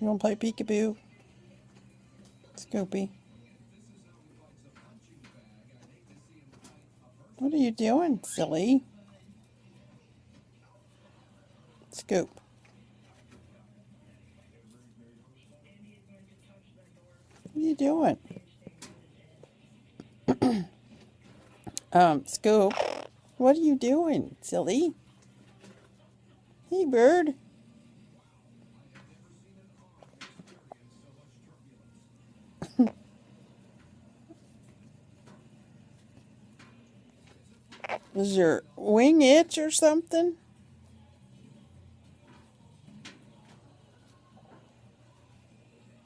You want to play peekaboo? Scoopy. What are you doing, silly? Scoop. What are you doing? Scoop. What are you doing, silly? Hey, bird. Does your wing itch or something?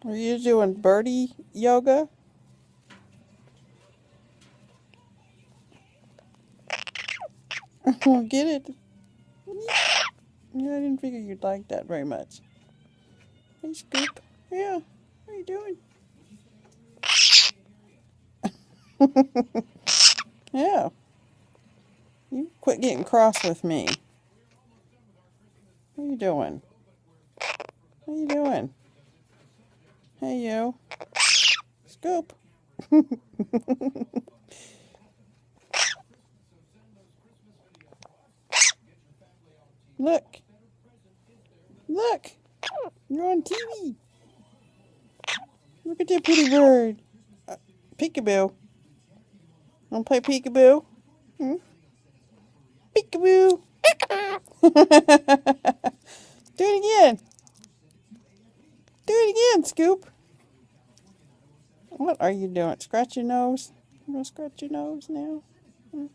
Are you doing birdie yoga? Get it? Yeah, I didn't figure you'd like that very much. Hey, Scoop. Yeah, what are you doing? Yeah. You quit getting cross with me. What are you doing? What are you doing? Hey, you. Scoop. Look. Look. You're on TV. Look at that pretty bird. Peekaboo. Want to play peekaboo? Hmm? Peekaboo. Do it again. Do it again, Scoop. What are you doing? Scratch your nose? You want to scratch your nose now? Hmm?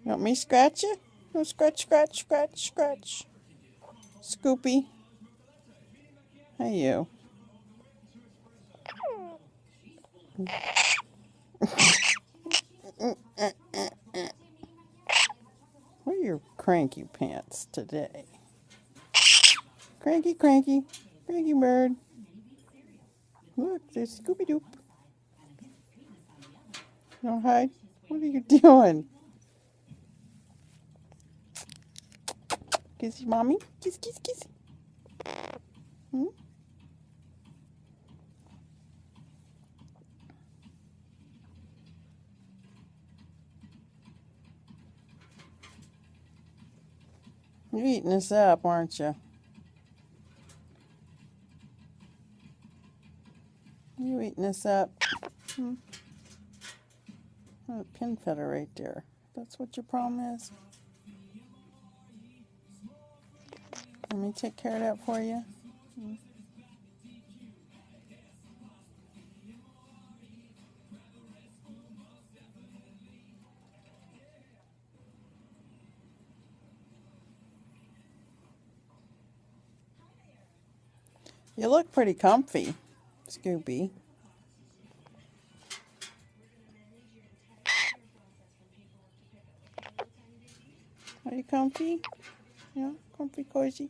You want me to scratch you? You want to scratch, scratch, scratch, scratch? Scoopy. Hey, you. What are your cranky pants today? Cranky, cranky, cranky bird. Look, there's Scooby Doop. You don't hide? What are you doing? Kissy, mommy? Kiss, kiss, kiss. Hmm? You're eating this up, aren't you? You eating this up? Hmm? Oh, a pin feather right there. That's what your problem is? Let me take care of that for you. Hmm? You look pretty comfy, Scooby. Are you comfy? Yeah, comfy, cozy.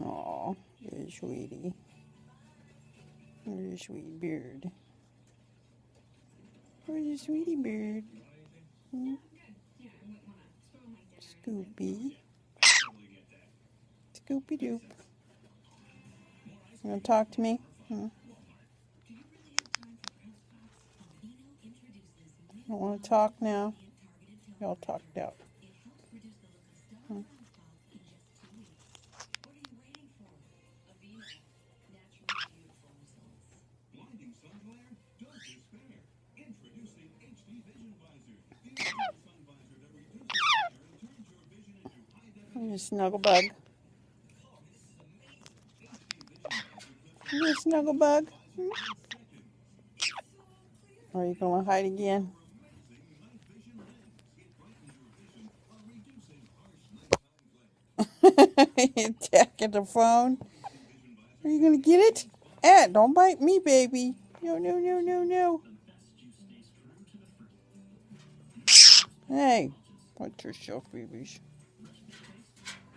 Aw, you're a sweetie. You're a sweet bird. Where's a sweetie bird? Hmm? Scoopy. Scoopy Doop. You want to talk to me? Hmm? You don't want to talk now? Y'all talked out. Hmm? You're a snuggle bug. You're a snuggle bug. Hmm? Are you going to hide again? You're attacking the phone. Are you going to get it? Don't bite me, baby. No, no, no, no, no. Hey, watch yourself, babies.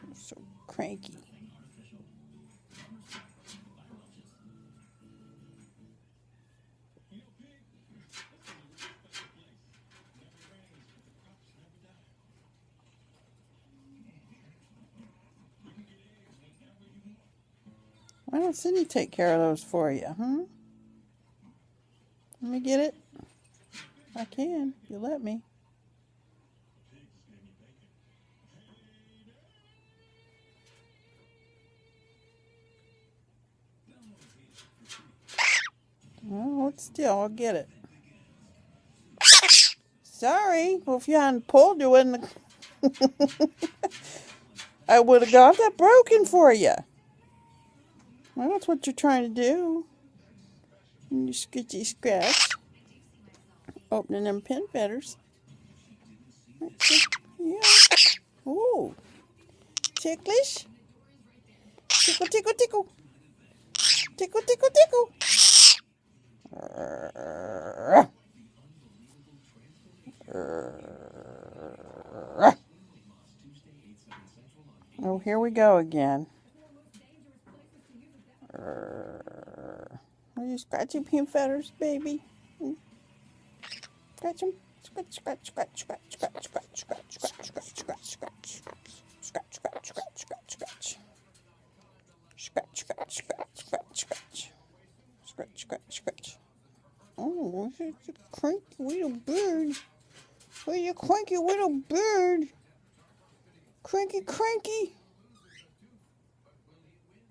You're so cranky. don't Cindy take care of those for you, huh? Let me get it. I can, if you let me. Well, hold still, I'll get it. Sorry. Well, if you hadn't pulled, you wouldn't have... I would have got that broken for you. Well, that's what you're trying to do. And you skitchy scratch. Opening them pin feathers. Yeah. Ooh. Ticklish. Tickle, tickle, tickle. Tickle, tickle, tickle. Oh, here we go again. Are you scratching pin feathers, baby? Scratch them. Scratch, scratch, scratch, scratch, scratch, scratch, scratch, scratch, scratch, scratch, scratch. Scratch, scratch, scratch, scratch, scratch. Scratch, scratch, scratch, scratch, scratch. Scratch, scratch, scratch. Oh, it's a cranky little bird. Oh, you cranky little bird. Cranky, cranky.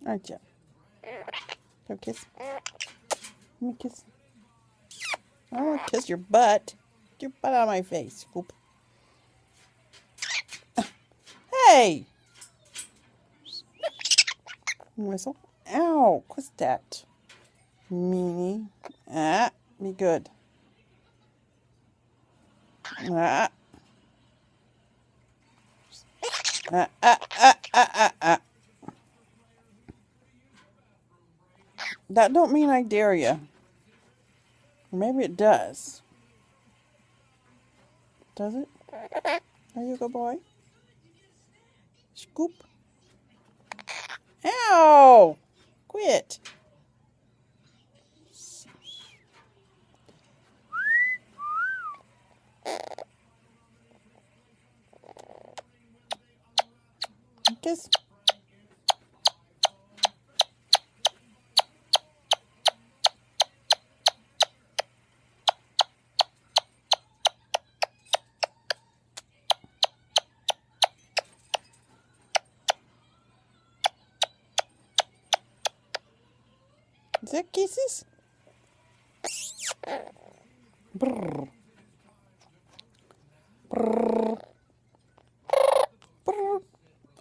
Aren't you? Go kiss. Let me kiss. I don't want to kiss your butt. Get your butt out of my face. Scoop. Hey! Whistle. Ow! What's that? Meanie. Ah, be good. Ah. Ah, ah, ah, ah, ah, ah. That don't mean I dare you. Or maybe it does. Does it? There you go, boy. Scoop. Ow! Quit. Kiss. Is that kisses? Brrr. Brrr. Brrr.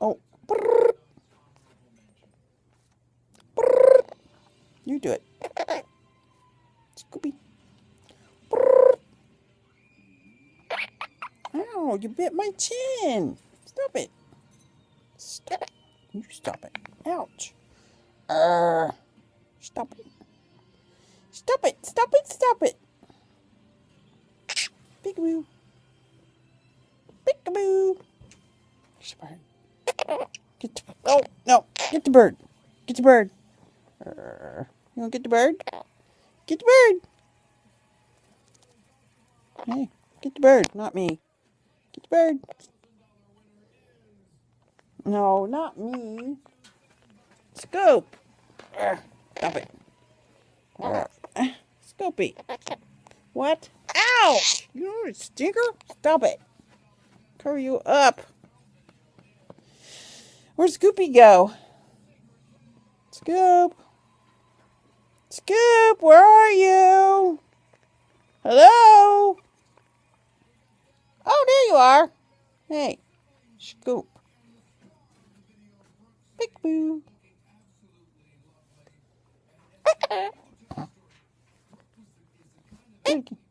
Oh. Brrr. Brrr. You do it. Scoopy. Brrr. Ow, you bit my chin. Stop it. Stop it. You stop it. Ouch. Stop it. Stop it. Stop it. Stop it. Peekaboo. Peekaboo. Get the, oh, no. Get the bird. Get the bird. You want to get the bird? Get the bird. Hey, get the bird, not me. Get the bird. No, not me. Scoop. Stop it. Scoopy. What? Ow! You stinker. Stop it. Cover you up. Where'd Scoopy go? Scoop. Scoop, where are you? Hello? Oh, there you are. Hey, Scoop. Peekaboo.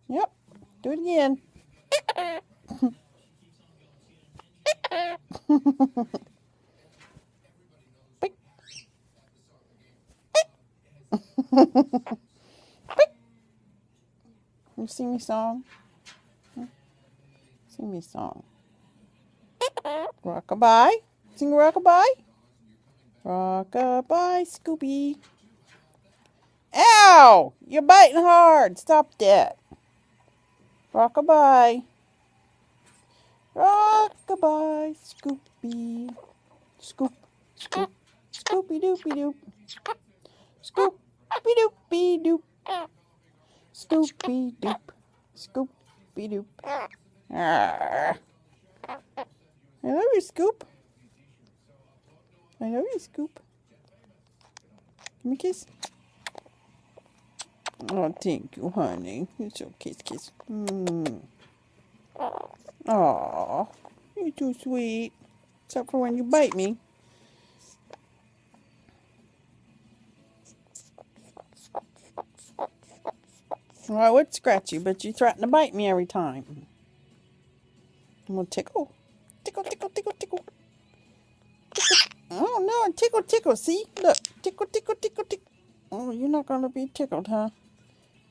Yep, do it again. Peek. Peek. You sing me a song? Sing me a song. Rockabye. Sing rockabye. Rockabye, Scoopy. Ow! You're biting hard. Stop that. Rockabye. Rockabye, Scoopy. Scoop, scoop, Scoopy doopy doop. Scoop-be-doop-be-doop. Scoop-be-doop. Scoop-be-doop. Arr. I love you, Scoop. I love you, Scoop. Give me a kiss. Oh, thank you, honey. It's your kiss, kiss. Aw, you're too sweet. Except for when you bite me. Well, I would scratch you, but you threaten to bite me every time. I'm gonna tickle. Tickle, tickle, tickle, tickle. Oh no, tickle, tickle. See? Look. Tickle, tickle, tickle, tickle. Oh, you're not gonna be tickled, huh?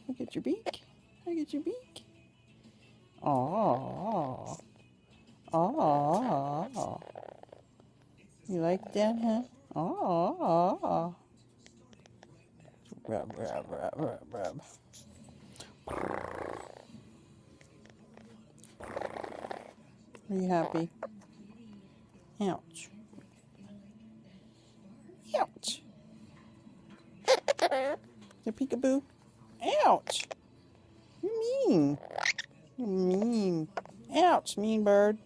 Look at your beak. Look at your beak. Aww. Aww. You like that, huh? Aww. Rub, rub, rub, rub, rub. Are you happy? Ouch. Ouch. The peekaboo. Ouch. You're mean. You're mean. Ouch, mean bird.